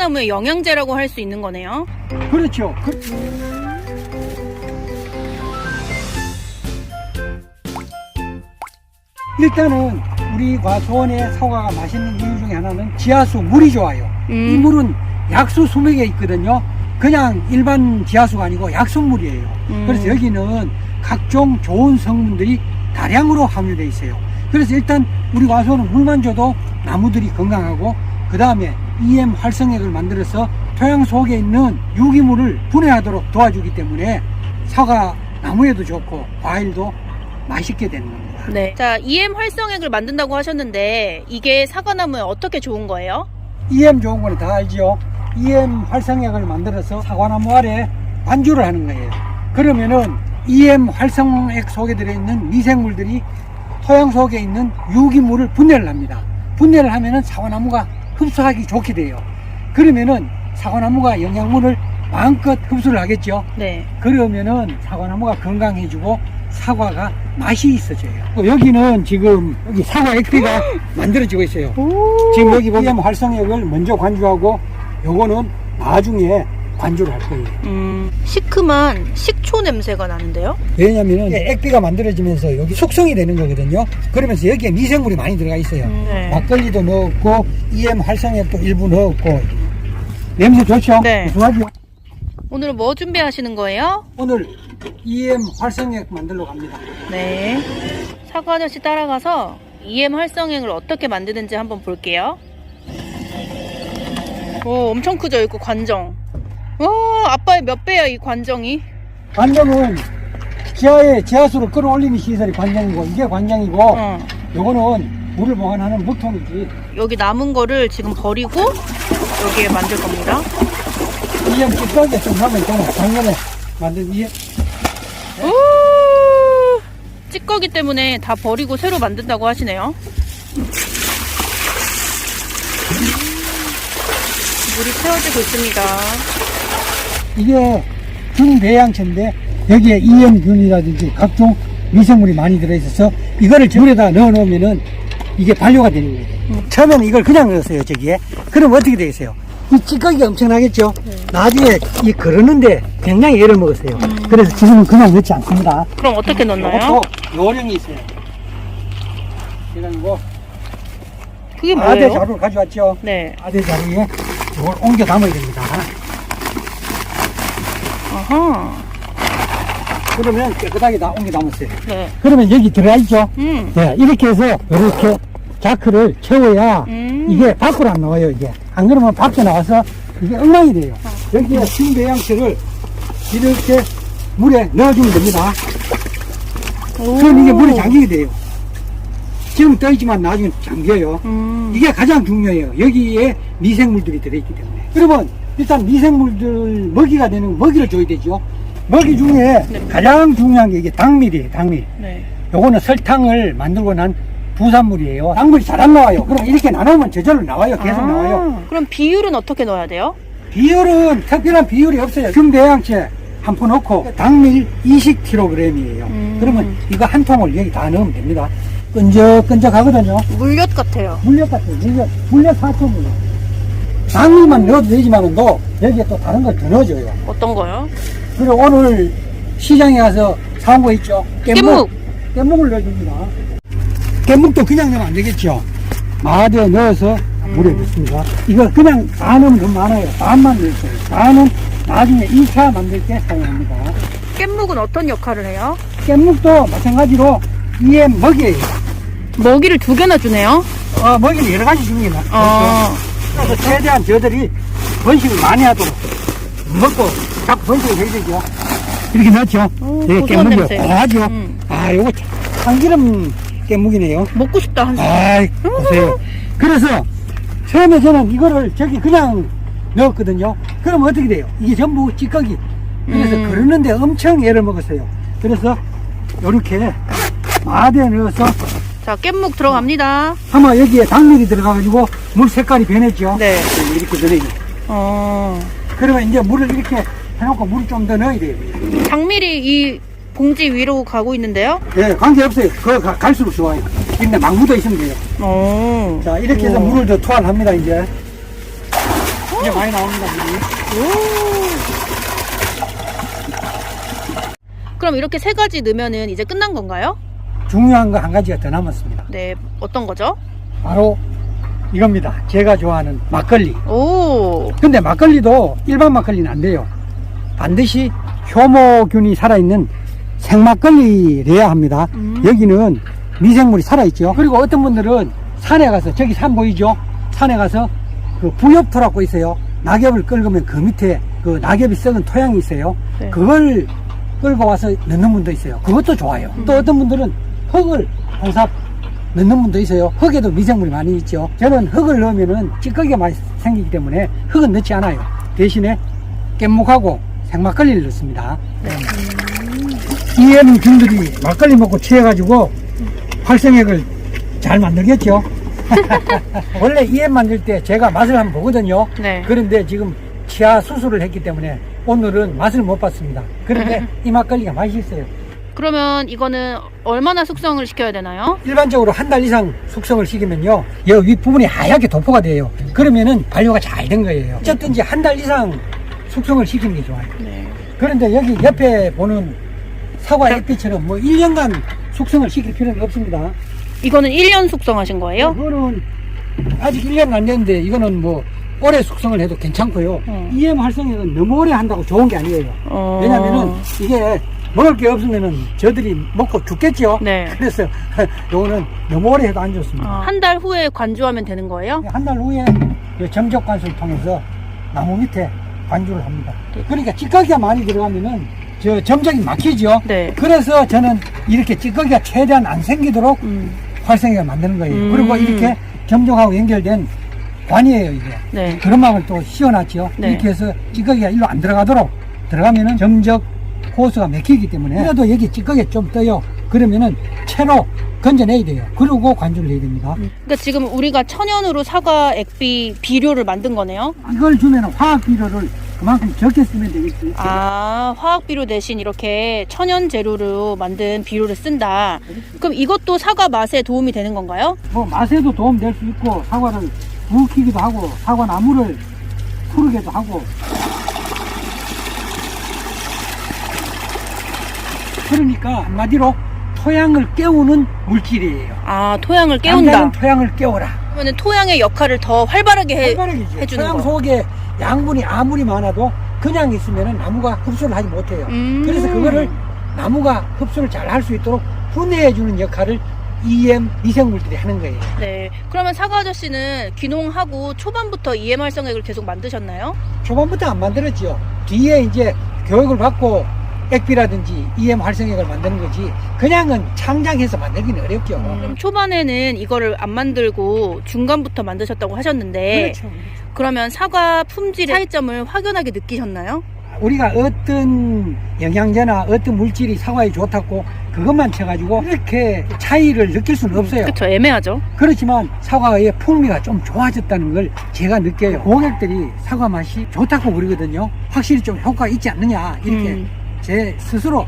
사과나무의 영양제라고 할 수 있는 거네요. 그렇죠. 일단은 우리 과수원의 사과가 맛있는 이유 중에 하나는 지하수 물이 좋아요. 이 물은 약수 수맥에 있거든요. 그냥 일반 지하수가 아니고 약수물이에요. 그래서 여기는 각종 좋은 성분들이 다량으로 함유되어 있어요. 그래서 일단 우리 과수원은 물만 줘도 나무들이 건강하고, 그 다음에 EM 활성액을 만들어서 토양 속에 있는 유기물을 분해하도록 도와주기 때문에 사과 나무에도 좋고 과일도 맛있게 되는 겁니다. 네. 자, EM 활성액을 만든다고 하셨는데 이게 사과나무에 어떻게 좋은 거예요? EM 좋은 거는 다 알죠. EM 활성액을 만들어서 사과나무 아래 관주를 하는 거예요. 그러면은 EM 활성액 속에 들어있는 미생물들이 토양 속에 있는 유기물을 분해를 합니다. 분해를 하면은 사과나무가 흡수하기 좋게 돼요. 그러면은 사과나무가 영양분을 마음껏 흡수를 하겠죠. 네. 그러면은 사과나무가 건강해지고 사과가 맛이 있어져요. 여기는 지금 여기 사과 액비가 만들어지고 있어요. 지금 여기 보면 활성액을 먼저 관주하고 요거는 나중에 관주를 할 거예요. 시큼한 식초 냄새가 나는데요? 왜냐면은 액비가 만들어지면서 여기 숙성이 되는 거거든요. 그러면서 여기에 미생물이 많이 들어가 있어요. 네. 막걸리도 넣었고 EM 활성액도 일부 넣었고 냄새 좋죠? 네. 좋아하죠? 오늘은 뭐 준비하시는 거예요? 오늘 EM 활성액 만들러 갑니다. 네. 사과 아저씨 따라가서 EM 활성액을 어떻게 만드는지 한번 볼게요. 오, 엄청 크죠? 이거 관정. 와, 아빠의 몇 배야 이 관정이? 관정은 지하에 지하수를 끌어올리는 시설이 관정이고, 이게 관정이고, 요거는 물을 보관하는 물통이지. 여기 남은 거를 지금 버리고 여기에 만들 겁니다. EM 찌꺼기 좀 하면 되나? 작년에 만든 EM. 오, 찌꺼기 때문에 다 버리고 새로 만든다고 하시네요. 물이 채워지고 있습니다. 이게 균배양체인데 여기에 EM균이라든지 각종 미생물이 많이 들어있어서 이거를 물에다 넣어 놓으면은 이게 발효가 되는 거예요. 처음에는 이걸 그냥 넣었어요, 저기에. 그럼 어떻게 되겠어요? 이 찌꺼기가 엄청나겠죠? 나중에 이 그러는데 굉장히 애를 먹었어요. 그래서 지금은 그냥 넣지 않습니다. 그럼 어떻게 넣나요? 이것도 요령이 있어요. 그래가지고 그게 아대 뭐예요? 자루를 가져왔죠? 네. 아대 자루에 이걸 옮겨 담아야 됩니다. 아하. 그러면 깨끗하게 다 옮겨 담았어요. 네. 그러면 여기 들어가 있죠? 음. 네, 이렇게 해서 이렇게 자크를 채워야 이게 밖으로 안 나와요, 이게. 안 그러면 밖에 나와서 이게 엉망이 돼요. 여기에 균배양체를 이렇게 물에 넣어주면 됩니다. 그럼 이게 물에 잠기게 돼요. 지금 떠있지만 나중에 잠겨요. 이게 가장 중요해요. 여기에 미생물들이 들어있기 때문에. 그러면 일단 미생물들 먹이가 되는 먹이를 줘야 되죠. 먹이 중에 가장 중요한 게 이게 당밀이에요, 당밀. 네. 요거는 설탕을 만들고 난 부산물이에요. 당밀이 잘 안 나와요. 그럼 이렇게 나누면 저절로 나와요. 계속 나와요. 그럼 비율은 어떻게 넣어야 돼요? 비율은 특별한 비율이 없어요. 균배양체 한 푼 넣고 당밀 20kg이에요. 그러면 이거 한 통을 여기 다 넣으면 됩니다. 끈적끈적하거든요. 물엿 같아요. 물엿 같아요. 물엿 4,000g. 당밀만 넣어도 되지만 또 여기에 또 다른 걸 더 넣어줘요. 어떤 거요? 그리고 오늘 시장에 가서 사온 거 있죠? 깻묵. 깻묵을 넣어줍니다. 깻묵도 그냥 넣으면 안 되겠죠? 마대 넣어서 물에 넣습니다. 이거 그냥 다 넣으면 너무 많아요. 반만 넣었어요. 반은 나중에 2차 만들 때 사용합니다. 깻묵은 어떤 역할을 해요? 깻묵도 마찬가지로 EM 먹이에요. 먹이를 2개나 주네요. 먹이는 여러 가지 중에 나. 그래서 최대한 저들이 번식을 많이 하도록 먹고 자꾸 번식을 해야 되죠. 이렇게 넣죠. 고소한 냄새. 고하죠. 요거 참기름 깻묵이네요. 먹고 싶다 한 보세요. 그래서 처음에 저는 이거를 저기 그냥 넣었거든요. 그럼 어떻게 돼요? 이게 전부 찌꺼기. 그래서 그러는데 엄청 애를 먹었어요. 그래서 요렇게 마대에 넣어서 자, 깻묵 들어갑니다. 아마 여기에 당밀이 들어가가지고 물 색깔이 변했죠. 네. 이렇게 변해요. 그러면 이제 물을 이렇게 해놓고 물을 좀 더 넣어야 돼요. 당밀이 이 봉지 위로 가고 있는데요? 네, 관계없어요. 그거 갈수록 좋아요. 근데 막 묻어 있으면 돼요. 자, 이렇게 해서 물을 더 투하합니다, 이제. 이제 많이 나옵니다, 물이. 그럼 이렇게 세 가지 넣으면은 이제 끝난 건가요? 중요한 거 한 가지가 더 남았습니다. 네, 어떤 거죠? 바로 이겁니다. 제가 좋아하는 막걸리. 오, 근데 막걸리도 일반 막걸리는 안 돼요. 반드시 효모균이 살아있는 생막걸리래야 합니다. 여기는 미생물이 살아있죠. 그리고 어떤 분들은 산에 가서, 저기 산 보이죠? 산에 가서 그 부엽토라고 있어요. 낙엽을 긁으면 그 밑에 그 낙엽이 썩은 토양이 있어요. 네. 그걸 끌고 와서 넣는 분도 있어요. 그것도 좋아요. 또 어떤 분들은 흙을 홍삽 넣는 분도 있어요. 흙에도 미생물이 많이 있죠. 저는 흙을 넣으면은 찌꺼기가 많이 생기기 때문에 흙은 넣지 않아요. 대신에 깻묵하고 생막걸리를 넣습니다. EM균들이 막걸리 먹고 취해가지고 활성액을 잘 만들겠죠. 원래 EM 만들 때 제가 맛을 한번 보거든요. 네. 그런데 지금 치아 수술을 했기 때문에 오늘은 맛을 못 봤습니다. 그런데 이 막걸리가 맛있어요. 그러면 이거는 얼마나 숙성을 시켜야 되나요? 일반적으로 한 달 이상 숙성을 시키면요, 이 윗부분이 하얗게 도포가 돼요. 그러면은 발효가 잘 된 거예요. 어쨌든지 한 달 이상 숙성을 시키는 게 좋아요. 네. 그런데 여기 옆에 보는 사과 액비처럼 뭐 1년간 숙성을 시킬 필요는 없습니다. 이거는 1년 숙성하신 거예요? 이거는 아직 1년 안 됐는데 이거는 뭐 오래 숙성을 해도 괜찮고요. EM 활성액은 너무 오래 한다고 좋은 게 아니에요. 왜냐면은 이게 먹을 게 없으면은 저들이 먹고 죽겠죠. 네. 그래서 요거는 너무 오래 해도 안 좋습니다. 한 달 후에 관주하면 되는 거예요? 한 달 후에 그 점적 관수를 통해서 나무 밑에 관주를 합니다. 그러니까 찌꺼기가 많이 들어가면은 저 점적이 막히죠. 네. 그래서 저는 이렇게 찌꺼기가 최대한 안 생기도록 활성액을 만드는 거예요. 그리고 이렇게 점적하고 연결된 관이에요, 이게. 네. 그런 막을 또 씌워놨죠. 네. 이렇게 해서 찌꺼기가 일로 안 들어가도록, 들어가면은 점적 호스가 막히기 때문에 그래도 여기 찌꺼기 좀 떠요. 그러면은 채로 건져내야 돼요. 그리고 관주를 해야 됩니다. 그러니까 지금 우리가 천연으로 사과 액비 비료를 만든 거네요? 이걸 주면 화학 비료를 그만큼 적게 쓰면 되겠지. 아, 화학 비료 대신 이렇게 천연 재료로 만든 비료를 쓴다. 그럼 이것도 사과 맛에 도움이 되는 건가요? 뭐 맛에도 도움 될 수 있고, 사과를 부키기도 하고, 사과 나무를 푸르게도 하고. 그러니까 한마디로 토양을 깨우는 물질이에요. 아, 토양을 깨운다. 남자는 토양을 깨워라. 그러면 토양의 역할을 더 활발하게 활발하게죠. 해주는 토양 거. 속에 양분이 아무리 많아도 그냥 있으면 나무가 흡수를 하지 못해요. 그래서 그거를 나무가 흡수를 잘 할 수 있도록 분해해주는 역할을 EM 미생물들이 하는 거예요. 네. 그러면 사과 아저씨는 귀농하고 초반부터 EM 활성액을 계속 만드셨나요? 초반부터 안 만들었죠. 뒤에 이제 교육을 받고 액비라든지 EM 활성액을 만드는 거지, 그냥은 창작해서 만들기는 어렵죠. 그럼 초반에는 이거를 안 만들고 중간부터 만드셨다고 하셨는데 그렇죠. 그러면 사과 품질의 차이점을 확연하게 느끼셨나요? 우리가 어떤 영양제나 어떤 물질이 사과에 좋다고 그것만 쳐가지고 이렇게 차이를 느낄 수는 없어요. 그렇죠. 애매하죠. 그렇지만 사과의 풍미가 좀 좋아졌다는 걸 제가 느껴요. 고객들이 사과 맛이 좋다고 그러거든요. 확실히 좀 효과가 있지 않느냐, 이렇게 제 스스로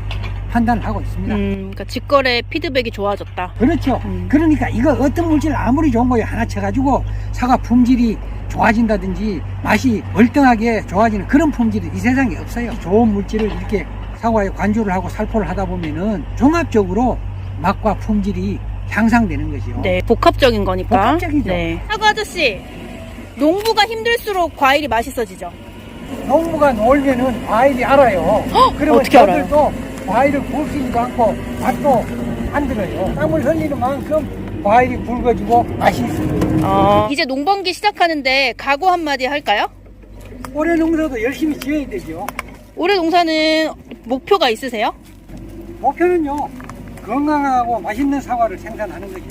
판단을 하고 있습니다. 그러니까 직거래 피드백이 좋아졌다. 그렇죠. 그러니까 이거 어떤 물질 아무리 좋은 거에 하나 쳐가지고 사과 품질이 좋아진다든지 맛이 월등하게 좋아지는 그런 품질이 이 세상에 없어요. 좋은 물질을 이렇게 사과에 관주를 하고 살포를 하다 보면은 종합적으로 맛과 품질이 향상되는 거죠. 네, 복합적인 거니까. 복합적이죠. 네. 사과 아저씨, 농부가 힘들수록 과일이 맛있어지죠? 농부가 놀면은 과일이 알아요. 그러면 어떻게 알아요? 저들도 과일을 굵지도 않고 맛도 안 들어요. 땀을 흘리는 만큼 과일이 굵어지고 맛이 있어요. 이제 농번기 시작하는데 각오 한마디 할까요? 올해 농사도 열심히 지어야 되죠. 올해 농사는 목표가 있으세요? 목표는요, 건강하고 맛있는 사과를 생산하는 거죠.